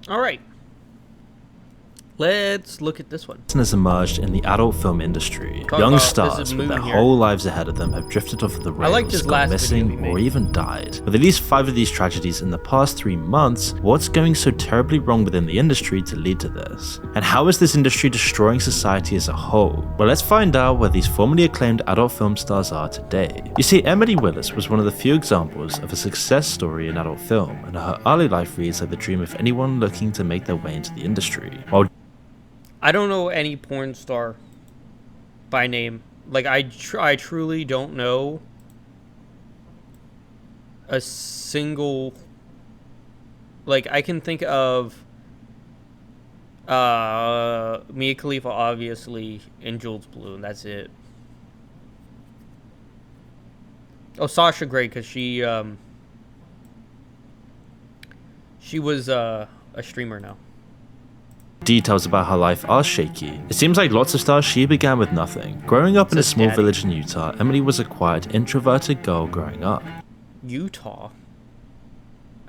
All right. Let's look at this one. Has emerged in the adult film industry. Talk Young about- stars this is with their Moon here. whole lives ahead of them have drifted off of the I liked rails, his gone last video missing, he or made. even died. With at least 5 of these tragedies in the past 3 months, what's going so terribly wrong within the industry to lead to this? And how is this industry destroying society as a whole? Well, let's find out where these formerly acclaimed adult film stars are today. You see, Emily Willis was one of the few examples of a success story in adult film, and her early life reads like the dream of anyone looking to make their way into the industry. While I don't know any porn star by name. Like, I truly don't know a single... Like, I can think of Mia Khalifa, obviously, and Jules Blue, and that's it. Oh, Sasha Grey, because she was a streamer now. details about her life are shaky. It seems like lots of stars, she began with nothing. Growing up in a small Daddy. village in Utah, Emily was a quiet, introverted girl growing up. Utah?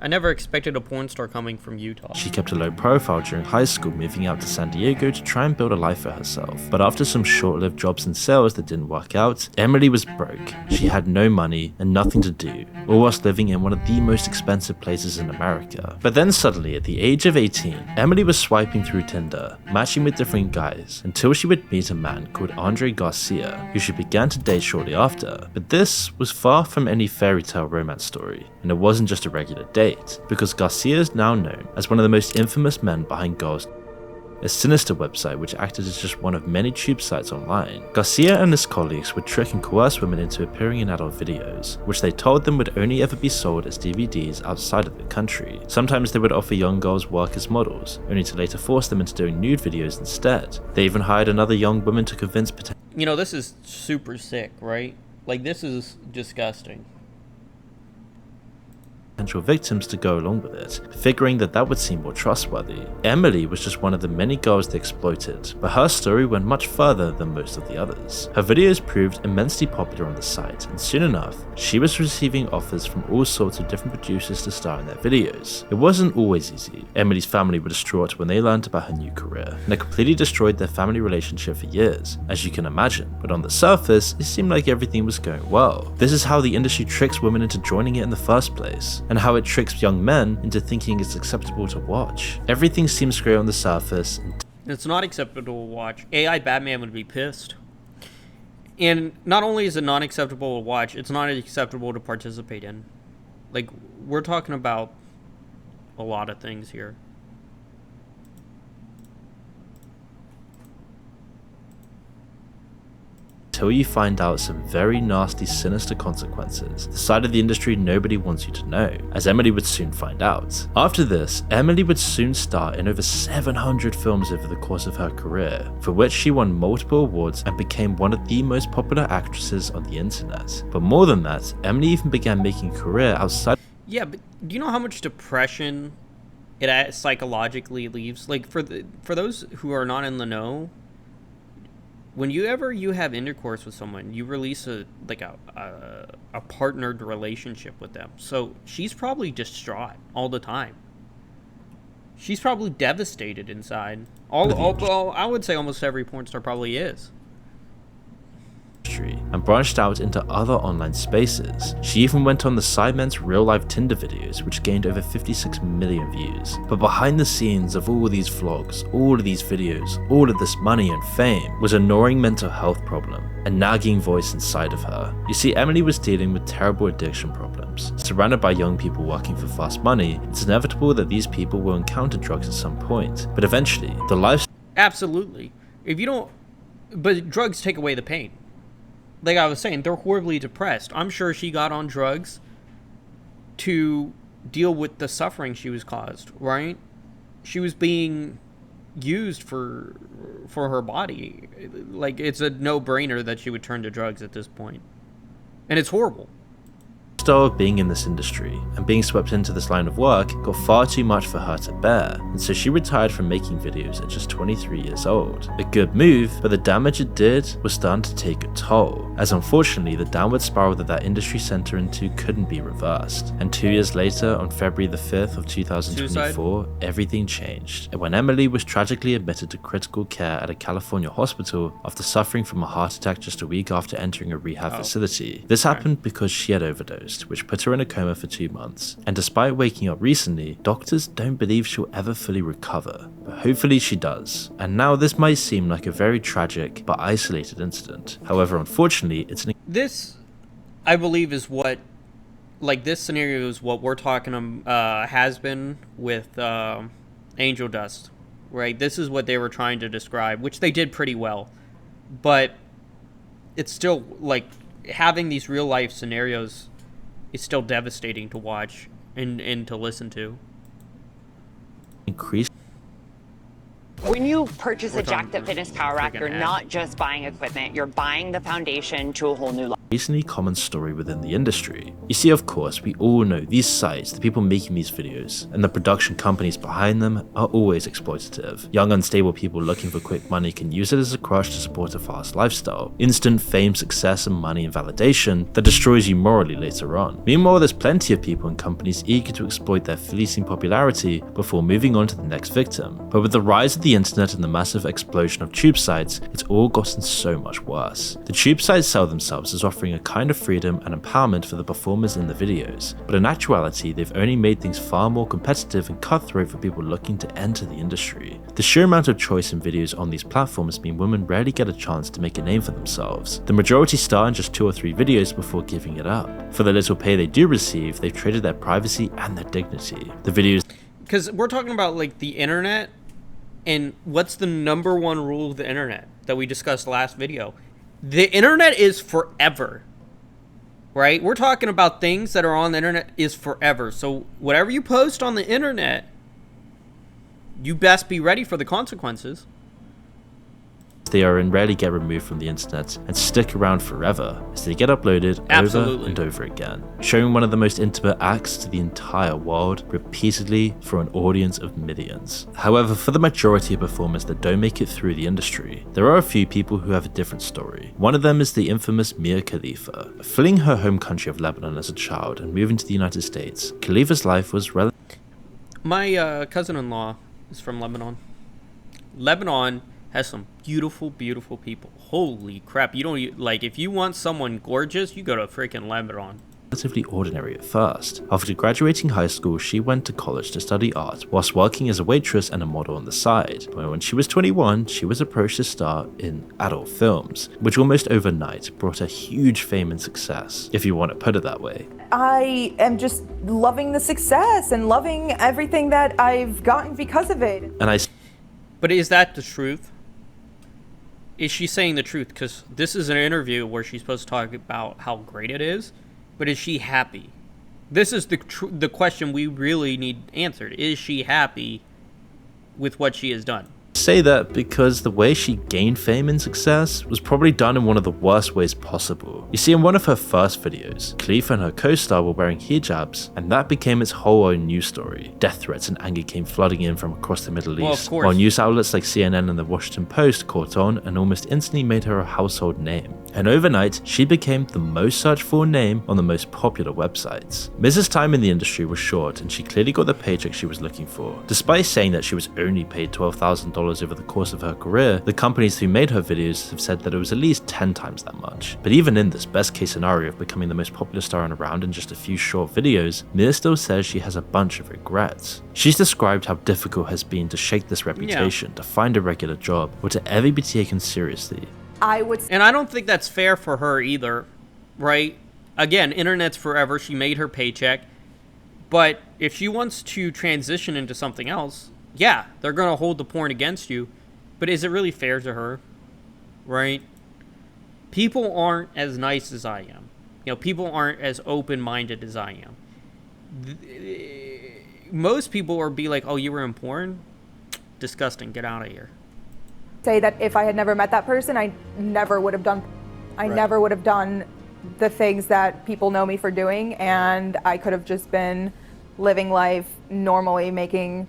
I never expected a porn star coming from Utah. She kept a low profile during high school, moving out to San Diego to try and build a life for herself. But after some short-lived jobs in sales that didn't work out, Emily was broke. She had no money and nothing to do, all whilst living in one of the most expensive places in America. But then suddenly, at the age of 18, Emily was swiping through Tinder, matching with different guys, until she would meet a man called Andre Garcia, who she began to date shortly after. But this was far from any fairy tale romance story, and it wasn't just a regular date, because Garcia is now known as one of the most infamous men behind Girls, a sinister website which acted as just one of many tube sites online. Garcia and his colleagues would trick and coerce women into appearing in adult videos, which they told them would only ever be sold as DVDs outside of the country. Sometimes they would offer young girls work as models, only to later force them into doing nude videos instead. They even hired another young woman to convince You know, this is super sick, right? Like, this is disgusting. potential victims to go along with it, figuring that that would seem more trustworthy. Emily was just one of the many girls they exploited, but her story went much further than most of the others. Her videos proved immensely popular on the site, and soon enough, she was receiving offers from all sorts of different producers to star in their videos. It wasn't always easy. Emily's family were distraught when they learned about her new career, and it completely destroyed their family relationship for years, as you can imagine. But on the surface, it seemed like everything was going well. This is how the industry tricks women into joining it in the first place, and how it tricks young men into thinking it's acceptable to watch. Everything seems great on the surface, and It's not acceptable to watch. AI Batman would be pissed. And not only is it not acceptable to watch, it's not acceptable to participate in. Like, we're talking about a lot of things here. until you find out some very nasty, sinister consequences, the side of the industry nobody wants you to know, as Emily would soon find out. After this, Emily would soon star in over 700 films over the course of her career, for which she won multiple awards and became one of the most popular actresses on the internet. But more than that, Emily even began making a career outside. Yeah, but do you know how much depression it psychologically leaves? Like, for those who are not in the know, whenever you have intercourse with someone, you release a partnered relationship with them. So she's probably distraught all the time. She's probably devastated inside. I would say almost every porn star probably is. And branched out into other online spaces. She even went on the Sidemen's real-life Tinder videos, which gained over 56 million views. But behind the scenes of all of these vlogs, all of these videos, all of this money and fame, was a gnawing mental health problem, a nagging voice inside of her. You see, Emily was dealing with terrible addiction problems. Surrounded by young people working for fast money, it's inevitable that these people will encounter drugs at some point. But eventually, the lifestyle... Absolutely. If you don't... But drugs take away the pain. Like I was saying, they're horribly depressed. I'm sure she got on drugs to deal with the suffering she was caused, right? She was being used for her body. Like, it's a no-brainer that she would turn to drugs at this point. And it's horrible. Style of being in this industry and being swept into this line of work got far too much for her to bear, and so she retired from making videos at just 23 years old. A good move, but the damage it did was starting to take a toll, as unfortunately the downward spiral that industry sent her into couldn't be reversed. And 2 years later, on February the 5th of 2024, everything changed when Emily was tragically admitted to critical care at a California hospital after suffering from a heart attack just a week after entering a rehab facility. This happened because she had overdosed, which put her in a coma for 2 months. And despite waking up recently, doctors don't believe she'll ever fully recover, but hopefully she does. And now this might seem like a very tragic but isolated incident. However, unfortunately, this, I believe, is what, like, this scenario is what we're talking has been with Angel Dust, right? This is what they were trying to describe, which they did pretty well, but it's still, like, having these real life scenarios is still devastating to watch and to listen to. Increased. When you purchase a Jacked Up Fitness Power Rack, you're not just buying equipment, you're buying the foundation to a whole new life. Recently common story within the industry. You see, of course, we all know these sites, the people making these videos, and the production companies behind them are always exploitative. Young, unstable people looking for quick money can use it as a crutch to support a fast lifestyle. Instant fame, success, and money and validation that destroys you morally later on. Meanwhile, there's plenty of people and companies eager to exploit their fleeting popularity before moving on to the next victim. But with the rise of the internet and the massive explosion of tube sites, it's all gotten so much worse. The tube sites sell themselves as offering a kind of freedom and empowerment for the performers in the videos, but in actuality they've only made things far more competitive and cutthroat for people looking to enter the industry. The sheer amount of choice in videos on these platforms mean women rarely get a chance to make a name for themselves. The majority start in just 2 or 3 videos before giving it up. For the little pay they do receive, they've traded their privacy and their dignity. The videos, because we're talking about, like, the internet, and what's the number one rule of the internet that we discussed last video? The internet is forever, right? We're talking about things that are on the internet is forever. So whatever you post on the internet, you best be ready for the consequences. they are and rarely get removed from the internet and stick around forever as they get uploaded over and over again, showing one of the most intimate acts to the entire world repeatedly for an audience of millions. However, for the majority of performers that don't make it through the industry, there are a few people who have a different story. One of them is the infamous Mia Khalifa. Fleeing her home country of Lebanon as a child and moving to the United States, Khalifa's life was My cousin-in-law is from Lebanon. Lebanon has some beautiful, beautiful people. Holy crap. You don't, like, if you want someone gorgeous, you go to freaking Lebanon. Relatively ordinary at first. After graduating high school, she went to college to study art, whilst working as a waitress and a model on the side. But when she was 21, she was approached to star in adult films, which almost overnight brought her huge fame and success, if you want to put it that way. I am just loving the success and loving everything that I've gotten because of it. But is that the truth? Is she saying the truth? Because this is an interview where she's supposed to talk about how great it is, but is she happy? This is the question we really need answered. Is she happy with what she has done? Say that because the way she gained fame and success was probably done in one of the worst ways possible. You see, in one of her first videos, Khalifa and her co-star were wearing hijabs, and that became its whole own news story. Death threats and anger came flooding in from across the Middle East, while news outlets like CNN and the Washington Post caught on and almost instantly made her a household name. And overnight, she became the most searched for name on the most popular websites. Mrs. time in the industry was short, and she clearly got the paycheck she was looking for. Despite saying that she was only paid $12,000 over the course of her career, the companies who made her videos have said that it was at least 10 times that much. But even in this best case scenario of becoming the most popular star on around in just a few short videos, Mia still says she has a bunch of regrets. She's described how difficult it has been to shake this reputation, to find a regular job, or to ever be taken seriously. And I don't think that's fair for her either, right? Again, internet's forever. She made her paycheck. But if she wants to transition into something else, yeah, they're going to hold the porn against you. But is it really fair to her? Right? People aren't as nice as I am. You know, people aren't as open-minded as I am. Most people are be like, oh, you were in porn? Disgusting. Get out of here. Say that if I had never met that person, I never would have done the things that people know me for doing, and I could have just been living life normally, making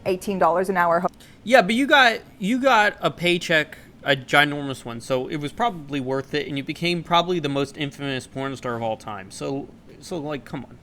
$18 an hour. Yeah, but you got a paycheck, a ginormous one, so it was probably worth it, and you became probably the most infamous porn star of all time. So like, come on.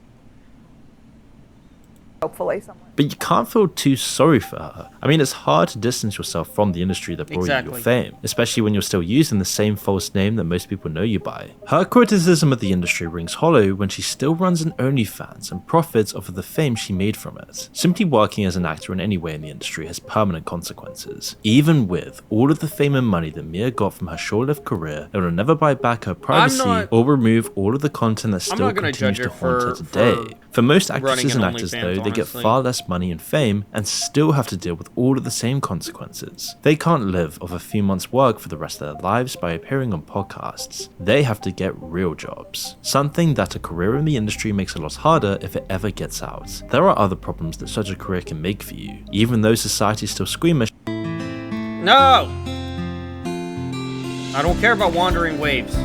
Hopefully someone. But you can't feel too sorry for her. I mean, it's hard to distance yourself from the industry that brought you your fame, especially when you're still using the same false name that most people know you by. Her criticism of the industry rings hollow when she still runs an OnlyFans and profits off of the fame she made from it. Simply working as an actor in any way in the industry has permanent consequences. Even with all of the fame and money that Mia got from her short-lived career, it will never buy back her privacy or remove all of the content that still continues to haunt her today. For most actresses and actors though, they get far less money and fame and still have to deal with all of the same consequences. They can't live off a few months' work for the rest of their lives by appearing on podcasts. They have to get real jobs. Something that a career in the industry makes a lot harder if it ever gets out. There are other problems that such a career can make for you, even though society is still squeamish. No! I don't care about wandering waves.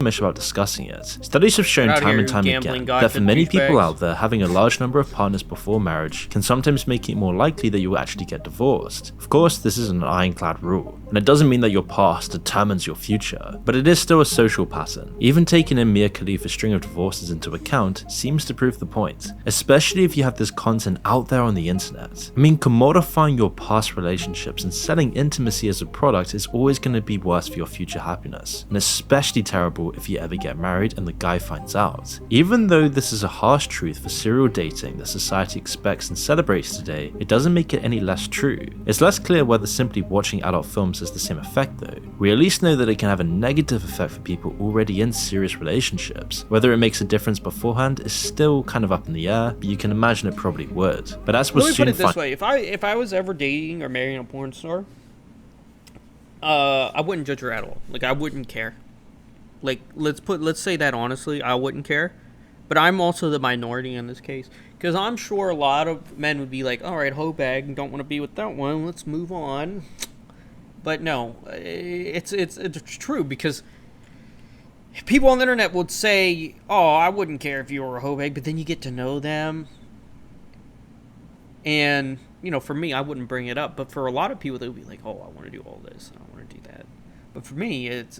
About discussing it. Studies have shown time and time again that for many people out there, having a large number of partners before marriage can sometimes make it more likely that you will actually get divorced. Of course, this is an ironclad rule, and it doesn't mean that your past determines your future, but it is still a social pattern. Even taking in Mia Khalifa's string of divorces into account seems to prove the point, especially if you have this content out there on the internet. I mean, commodifying your past relationships and selling intimacy as a product is always going to be worse for your future happiness, and especially terrible if you ever get married and the guy finds out. Even though this is a harsh truth for serial dating that society expects and celebrates today, it doesn't make it any less true. It's less clear whether simply watching adult films has the same effect though. We at least know that it can have a negative effect for people already in serious relationships. Whether it makes a difference beforehand is still kind of up in the air, but you can imagine it probably would. But as we'll soon find... Let me put it this way, if I was ever dating or marrying a porn star, I wouldn't judge her at all. Like, I wouldn't care. Like, let's say that honestly, I wouldn't care. But I'm also the minority in this case. Because I'm sure a lot of men would be like, alright, hoe bag, don't want to be with that one, let's move on. But no, it's true, because people on the internet would say, oh, I wouldn't care if you were a hoe bag, but then you get to know them. And, you know, for me, I wouldn't bring it up. But for a lot of people, they would be like, oh, I want to do all this, I want to do that. But for me, it's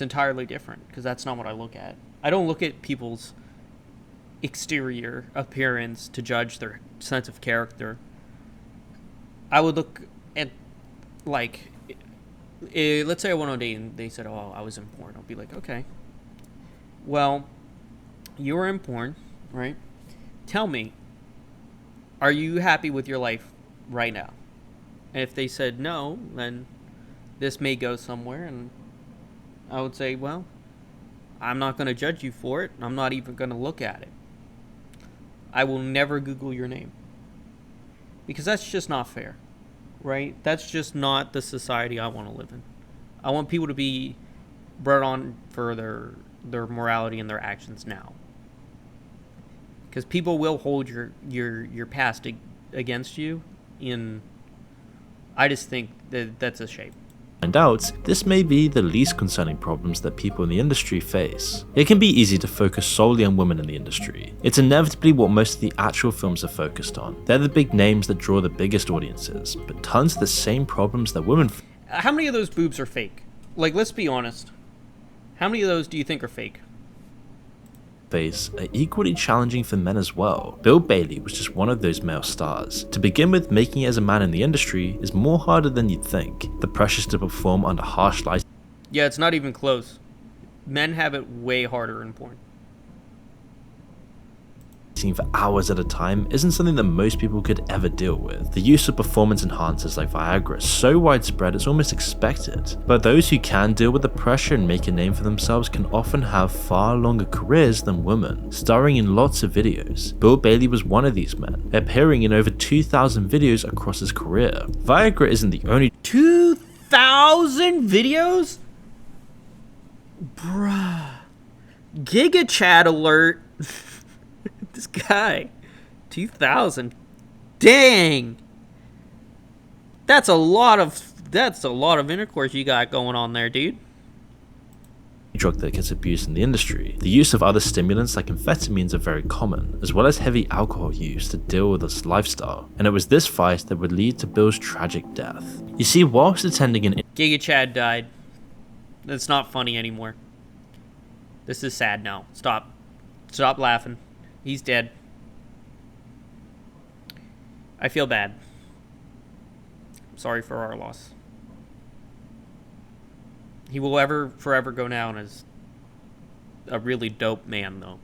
entirely different, because that's not what I look at. I don't look at people's exterior appearance to judge their sense of character. I would look at, like, let's say I went on a date and they said, oh, I was in porn. I'll be like, okay. Well, you were in porn, right? Tell me, are you happy with your life right now? And if they said no, then this may go somewhere, and I would say, well, I'm not going to judge you for it. I'm not even going to look at it. I will never Google your name. Because that's just not fair, right? That's just not the society I want to live in. I want people to be brought on for their morality and their actions now. Because people will hold your past against you. I just think that that's a shame. Find out, this may be the least concerning problems that people in the industry face. It can be easy to focus solely on women in the industry. It's inevitably what most of the actual films are focused on. They're the big names that draw the biggest audiences, but tons of the same problems that women How many of those boobs are fake? Like, let's be honest. How many of those do you think are fake? Face are equally challenging for men as well. Bill Bailey was just one of those male stars. To begin with, making it as a man in the industry is more harder than you'd think. The pressures to perform under harsh lighting. Yeah, it's not even close. Men have it way harder in porn. For hours at a time isn't something that most people could ever deal with. The use of performance enhancers like Viagra is so widespread it's almost expected. But those who can deal with the pressure and make a name for themselves can often have far longer careers than women, starring in lots of videos. Bill Bailey was one of these men, appearing in over 2,000 videos across his career. Viagra isn't the only 2,000 videos? Bruh. Giga Chat alert. This guy, 2,000. Dang. That's a lot of intercourse you got going on there, dude. drug that gets abused in the industry. The use of other stimulants like amphetamines are very common, as well as heavy alcohol use to deal with this lifestyle, and it was this vice that would lead to Bill's tragic death. You see, whilst attending an Giga Chad died. That's not funny anymore. This is sad now. Stop. Stop laughing. He's dead. I feel bad. Sorry for our loss. He will forever go down as a really dope man, though.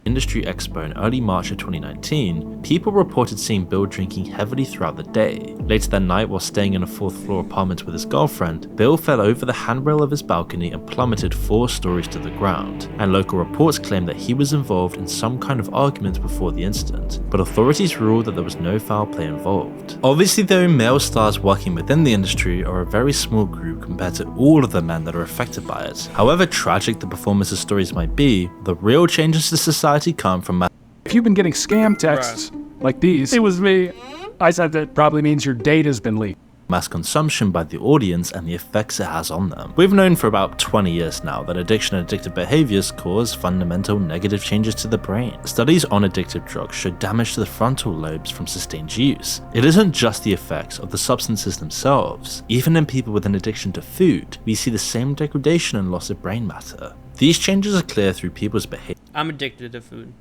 Industry Expo in early March of 2019, people reported seeing Bill drinking heavily throughout the day. Later that night, while staying in a 4th floor apartment with his girlfriend, Bill fell over the handrail of his balcony and plummeted 4 stories to the ground, and local reports claimed that he was involved in some kind of argument before the incident, but authorities ruled that there was no foul play involved. Obviously though, male stars working within the industry are a very small group compared to all of the men that are affected by it. However tragic the performers' stories might be, the real changes to society come from if you've been getting scam texts like these, it was me. I said that probably means your date has been leaked. Mass consumption by the audience and the effects it has on them. We've known for about 20 years now that addiction and addictive behaviors cause fundamental negative changes to the brain. Studies on addictive drugs show damage to the frontal lobes from sustained use. It isn't just the effects of the substances themselves. Even in people with an addiction to food, we see the same degradation and loss of brain matter. These changes are clear through people's behavior. I'm addicted to food.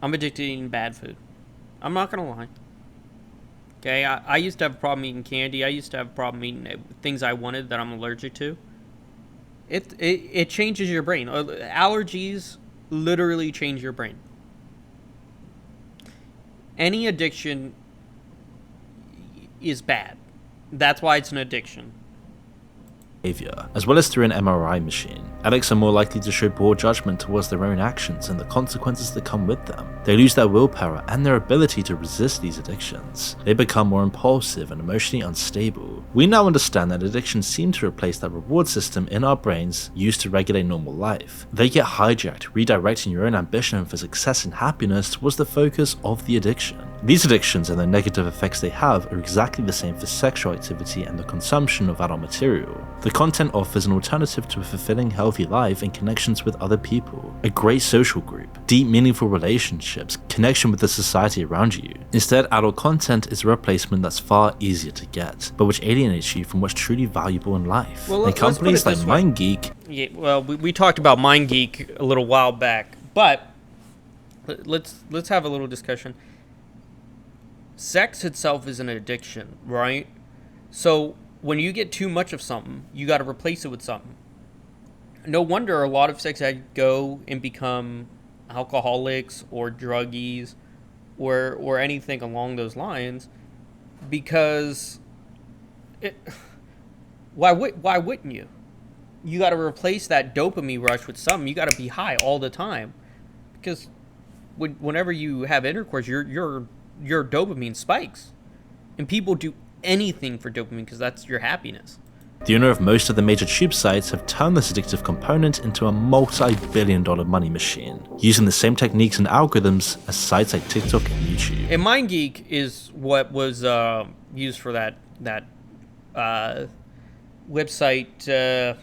I'm addicted to eating bad food. I'm not gonna lie. Okay, I used to have a problem eating candy. I used to have a problem eating things I wanted that I'm allergic to. It changes your brain. Allergies literally change your brain. Any addiction is bad. That's why it's an addiction. As well as through an MRI machine. Addicts are more likely to show poor judgment towards their own actions and the consequences that come with them. They lose their willpower and their ability to resist these addictions. They become more impulsive and emotionally unstable. We now understand that addictions seem to replace that reward system in our brains used to regulate normal life. They get hijacked, redirecting your own ambition for success and happiness towards the focus of the addiction. These addictions and the negative effects they have are exactly the same for sexual activity and the consumption of adult material. The content offers an alternative to a fulfilling, healthy life and connections with other people, a great social group, deep, meaningful relationships, connection with the society around you. Instead, adult content is a replacement that's far easier to get, but which alienates you from what's truly valuable in life. Well, and companies like MindGeek. Yeah, well, we talked about MindGeek a little while back, but let's have a little discussion. Sex itself is an addiction, right? So when you get too much of something, you got to replace it with something. No wonder a lot of sex addicts go and become alcoholics or druggies or anything along those lines, because why wouldn't you? You got to replace that dopamine rush with something. You got to be high all the time, because whenever you have intercourse, your dopamine spikes, and people do anything for dopamine because that's your happiness. The owner of most of the major tube sites have turned this addictive component into a multi-billion-dollar money machine, using the same techniques and algorithms as sites like TikTok and YouTube. And MindGeek is what was used for that website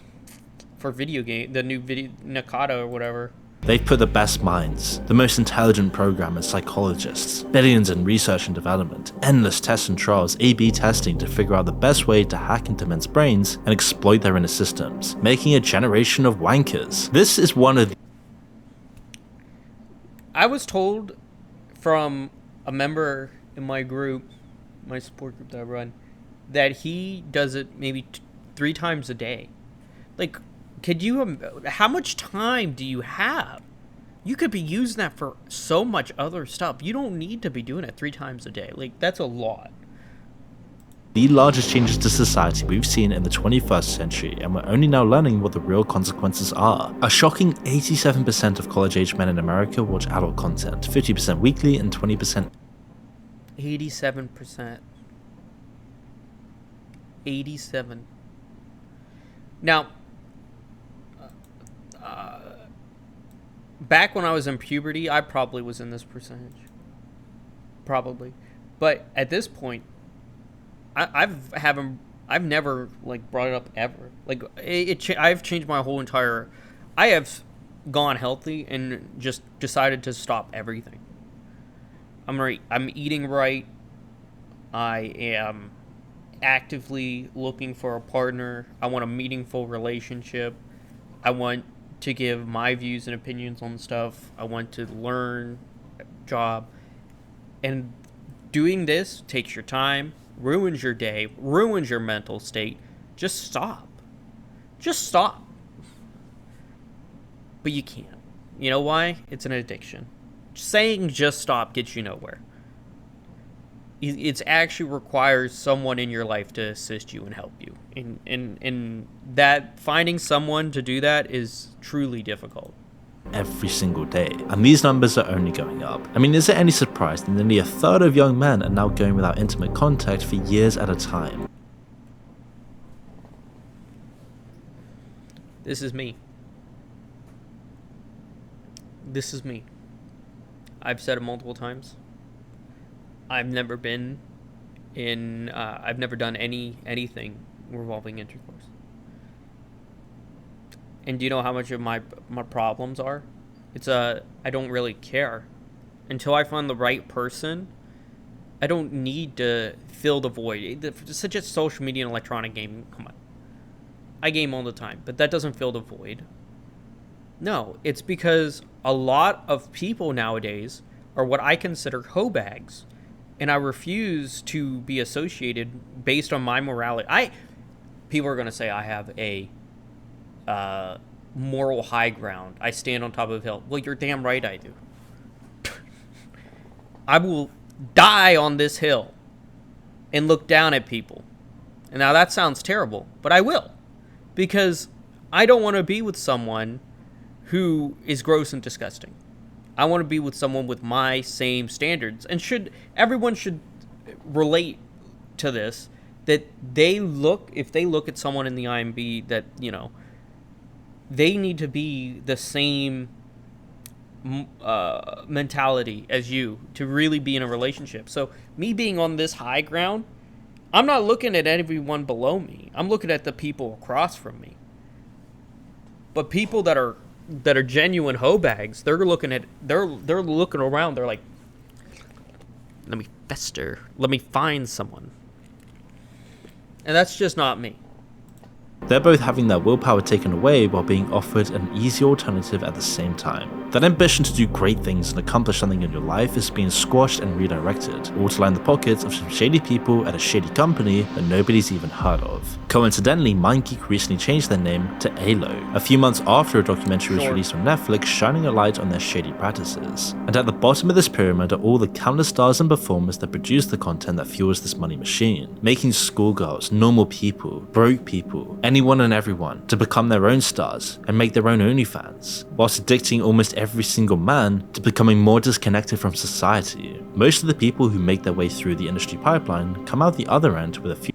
for video game, the new video Nakata or whatever. They've put the best minds, the most intelligent programmers, psychologists, billions in research and development, endless tests and trials, A/B testing to figure out the best way to hack into men's brains and exploit their inner systems, making a generation of wankers. This is one of the... I was told from a member in my group, my support group that I run, that he does it maybe 3 times a day. Like, how much time do you have? You could be using that for so much other stuff. You don't need to be doing it 3 times a day. Like, that's a lot. The largest changes to society we've seen in the 21st century, and we're only now learning what the real consequences are. A shocking 87% of college-age men in America watch adult content, 50% weekly and 20%. 87%. 87. Now, back when I was in puberty, I probably was in this percentage. Probably. But at this point, I haven't I've never like brought it up ever. Like I've changed my whole entire. I have gone healthy and just decided to stop everything. I'm eating right. I am actively looking for a partner. I want a meaningful relationship. I want to give my views and opinions on stuff. I want to learn a job. And doing this takes your time, ruins your day, ruins your mental state. Just stop. Just stop. But you can't. You know why? It's an addiction. Saying just stop gets you nowhere. It actually requires someone in your life to assist you and help you. And that finding someone to do that is truly difficult. Every single day, and these numbers are only going up. I mean, is it any surprise that nearly a third of young men are now going without intimate contact for years at a time? This is me. This is me. I've said it multiple times. I've never been in, I've never done anything revolving intercourse. And do you know how much of my problems are? I don't really care. Until I find the right person, I don't need to fill the void. It's such a social media and electronic gaming, come on. I game all the time, but that doesn't fill the void. No, it's because a lot of people nowadays are what I consider hoe bags. And I refuse to be associated based on my morality. People are going to say I have a moral high ground. I stand on top of a hill. Well, you're damn right I do. I will die on this hill and look down at people. And now that sounds terrible, but I will. Because I don't want to be with someone who is gross and disgusting. I want to be with someone with my same standards. And everyone should relate to this, that if they look at someone in the IMB, that, you know, they need to be the same mentality as you to really be in a relationship. So me being on this high ground, I'm not looking at everyone below me. I'm looking at the people across from me. But people that are genuine hoe bags, they're looking around, they're like, let me fester, let me find someone. And that's just not me. They're both having their willpower taken away while being offered an easy alternative at the same time. That ambition to do great things and accomplish something in your life is being squashed and redirected, all to line the pockets of some shady people at a shady company that nobody's even heard of. Coincidentally, MindGeek recently changed their name to ALO, a few months after a documentary was released on Netflix shining a light on their shady practices. And at the bottom of this pyramid are all the countless stars and performers that produce the content that fuels this money machine, making schoolgirls, normal people, broke people, anyone and everyone to become their own stars and make their own OnlyFans, whilst addicting almost every single man to becoming more disconnected from society. Most of the people who make their way through the industry pipeline come out the other end with a few.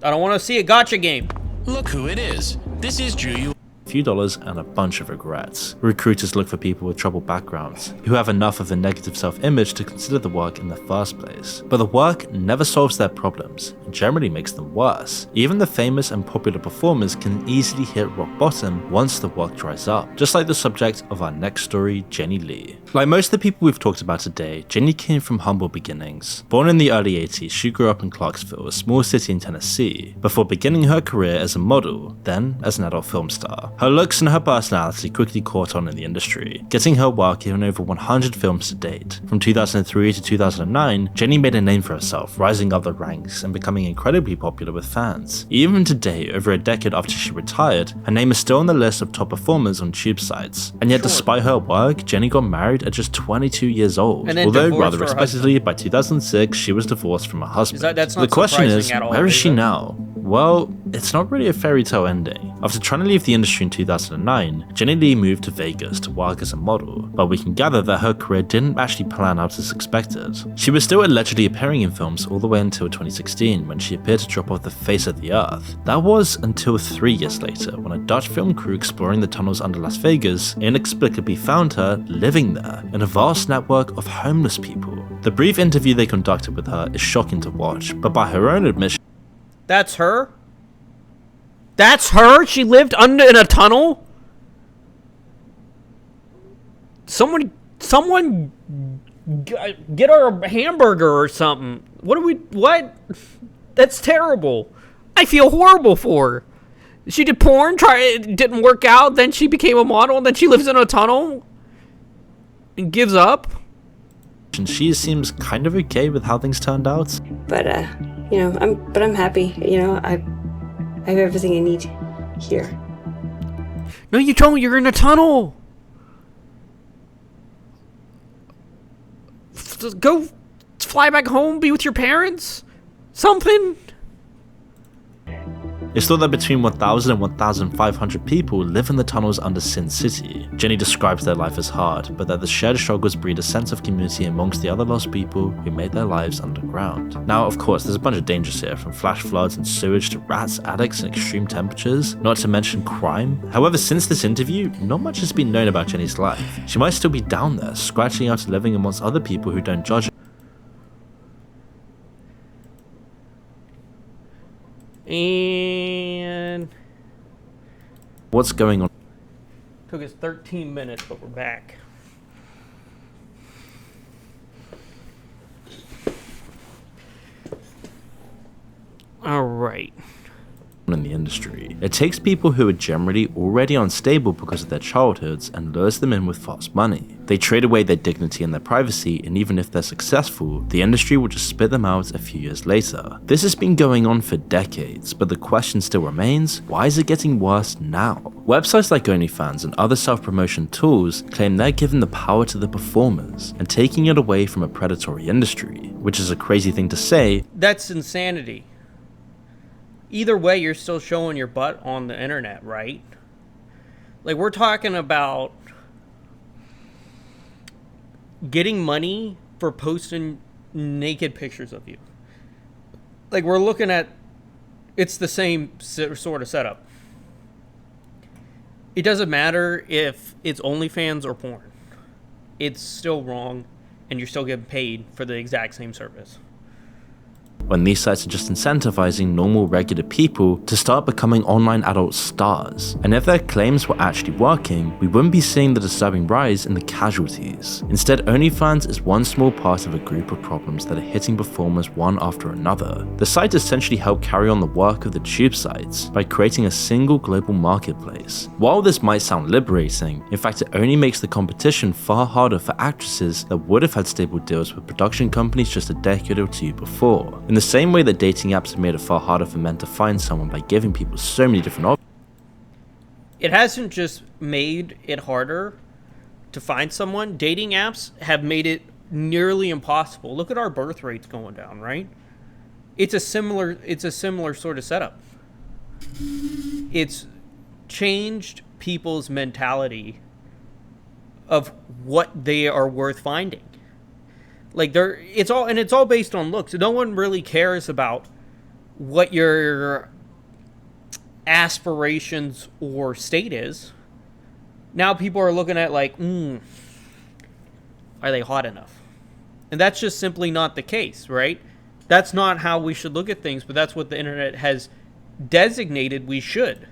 I don't want to see a gotcha game. Look who it is. This is Drew. Few dollars and a bunch of regrets. Recruiters look for people with troubled backgrounds, who have enough of a negative self-image to consider the work in the first place. But the work never solves their problems, and generally makes them worse. Even the famous and popular performers can easily hit rock bottom once the work dries up, just like the subject of our next story, Jenny Lee. Like most of the people we've talked about today, Jenny came from humble beginnings. Born in the early 80s, she grew up in Clarksville, a small city in Tennessee, before beginning her career as a model, then as an adult film star. Her looks and her personality quickly caught on in the industry, getting her work in over 100 films to date. From 2003 to 2009, Jenny made a name for herself, rising up the ranks and becoming incredibly popular with fans. Even today, over a decade after she retired, her name is still on the list of top performers on tube sites. And yet despite her work, Jenny got married at just 22 years old, although rather expectedly by 2006 she was divorced from her husband. That's not the question is, at all, where is she now? Well, it's not really a fairy tale ending. After trying to leave the industry in June 2009, Jenny Lee moved to Vegas to work as a model, but we can gather that her career didn't actually plan out as expected. She was still allegedly appearing in films all the way until 2016, when she appeared to drop off the face of the earth. That was until 3 years later, when a Dutch film crew exploring the tunnels under Las Vegas inexplicably found her living there in a vast network of homeless people. The brief interview they conducted with her is shocking to watch, but by her own admission, That's her? That's her? She lived in a tunnel? Someone get her a hamburger or something. What? That's terrible. I feel horrible for her. She did porn, it didn't work out, then she became a model, and then she lives in a tunnel and gives up. she seems kind of okay with how things turned out. But I'm happy. I have everything I need here. No, you don't. You're in a tunnel. Go fly back home, be with your parents. Something. It's thought that between 1,000 and 1,500 people live in the tunnels under Sin City. Jenny describes their life as hard, but that the shared struggles breed a sense of community amongst the other lost people who made their lives underground. Now, of course, there's a bunch of dangers here, from flash floods and sewage to rats, addicts, and extreme temperatures, not to mention crime. However, since this interview, not much has been known about Jenny's life. She might still be down there, scratching out and living amongst other people who don't judge her. And What's going on? took us 13 minutes, but we're back. All right. In the industry. It takes people who are generally already unstable because of their childhoods and lures them in with fast money. They trade away their dignity and their privacy, and even if they're successful, the industry will just spit them out a few years later. This has been going on for decades, but the question still remains, why is it getting worse now? Websites like OnlyFans and other self-promotion tools claim they're giving the power to the performers and taking it away from a predatory industry, which is a crazy thing to say. That's insanity. Either way, you're still showing your butt on the internet, right? Like, we're talking about getting money for posting naked pictures of you. Like, we're looking at, it's the same sort of setup. It doesn't matter if it's OnlyFans or porn. It's still wrong, and you're still getting paid for the exact same service. When these sites are just incentivizing normal, regular people to start becoming online adult stars. And if their claims were actually working, we wouldn't be seeing the disturbing rise in the casualties. Instead, OnlyFans is one small part of a group of problems that are hitting performers one after another. The site essentially helped carry on the work of the tube sites by creating a single global marketplace. While this might sound liberating, in fact it only makes the competition far harder for actresses that would have had stable deals with production companies just a decade or two before. In the same way that dating apps have made it far harder for men to find someone by giving people so many different options. It hasn't just made it harder to find someone. Dating apps have made it nearly impossible. Look at our birth rates going down, right? It's a similar sort of setup. It's changed people's mentality of what they are worth finding. Like, it's all based on looks. No one really cares about what your aspirations or state is. Now people are looking at like, are they hot enough? And that's just simply not the case, right? That's not how we should look at things, but that's what the internet has designated we should.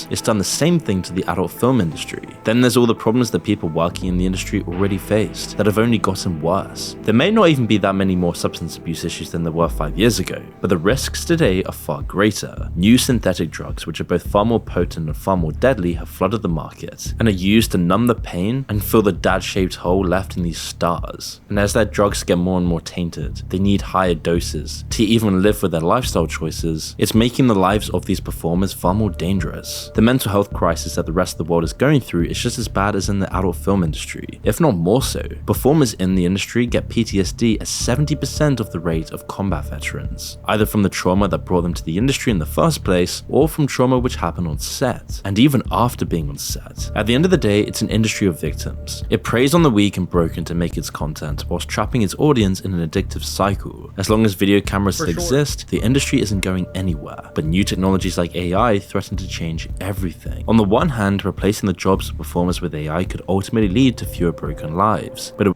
It's done the same thing to the adult film industry. Then there's all the problems that people working in the industry already faced, that have only gotten worse. There may not even be that many more substance abuse issues than there were 5 years ago, but the risks today are far greater. New synthetic drugs, which are both far more potent and far more deadly, have flooded the market, and are used to numb the pain and fill the dad-shaped hole left in these stars. And as their drugs get more and more tainted, they need higher doses to even live with their lifestyle choices. It's making the lives of these performers far more dangerous. dangerous. The mental health crisis that the rest of the world is going through is just as bad as in the adult film industry, if not more so. Performers in the industry get PTSD at 70% of the rate of combat veterans, either from the trauma that brought them to the industry in the first place, or from trauma which happened on set, and even after being on set. At the end of the day, it's an industry of victims. It preys on the weak and broken to make its content, whilst trapping its audience in an addictive cycle. As long as video cameras exist, the industry isn't going anywhere, but new technologies like AI threaten to change everything. On the one hand, replacing the jobs of performers with AI could ultimately lead to fewer broken lives, but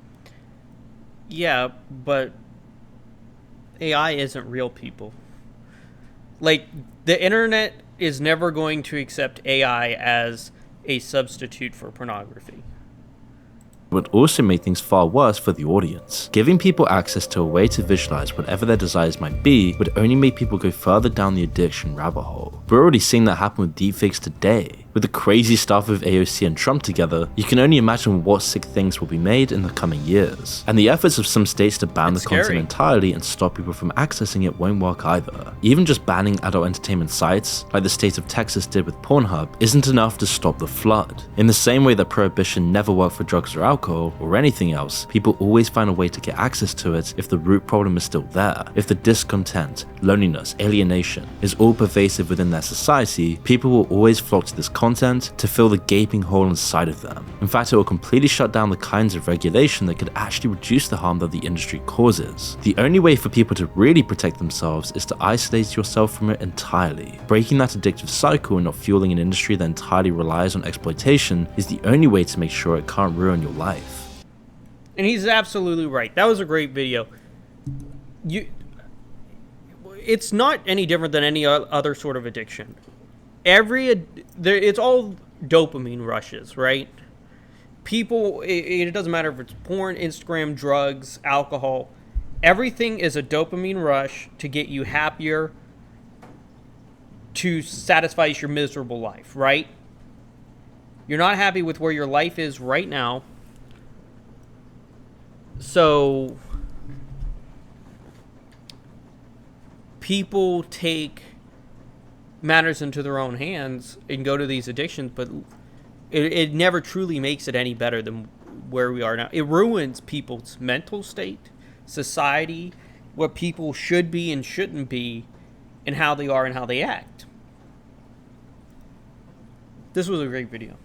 yeah, but AI isn't real people. Like, the internet is never going to accept AI as a substitute for pornography. Would also make things far worse for the audience. Giving people access to a way to visualize whatever their desires might be would only make people go further down the addiction rabbit hole. We're already seeing that happen with deepfakes today. With the crazy stuff with AOC and Trump together, you can only imagine what sick things will be made in the coming years. And the efforts of some states to ban the content entirely and stop people from accessing it won't work either. Even just banning adult entertainment sites, like the state of Texas did with Pornhub, isn't enough to stop the flood. In the same way that prohibition never worked for drugs or alcohol, or anything else, people always find a way to get access to it if the root problem is still there. If the discontent, loneliness, alienation is all pervasive within their society, people will always flock to this content to fill the gaping hole inside of them. In fact, it will completely shut down the kinds of regulation that could actually reduce the harm that the industry causes. The only way for people to really protect themselves is to isolate yourself from it entirely. Breaking that addictive cycle and not fueling an industry that entirely relies on exploitation is the only way to make sure it can't ruin your life. And he's absolutely right. That was a great video. It's not any different than any other sort of addiction. It's all dopamine rushes, right? People, it doesn't matter if it's porn, Instagram, drugs, alcohol. Everything is a dopamine rush to get you happier, to satisfy your miserable life, right? You're not happy with where your life is right now. So people take matters into their own hands and go to these addictions, but it never truly makes it any better than where we are now. It ruins people's mental state, society, what people should be and shouldn't be, and how they are and how they act. This was a great video.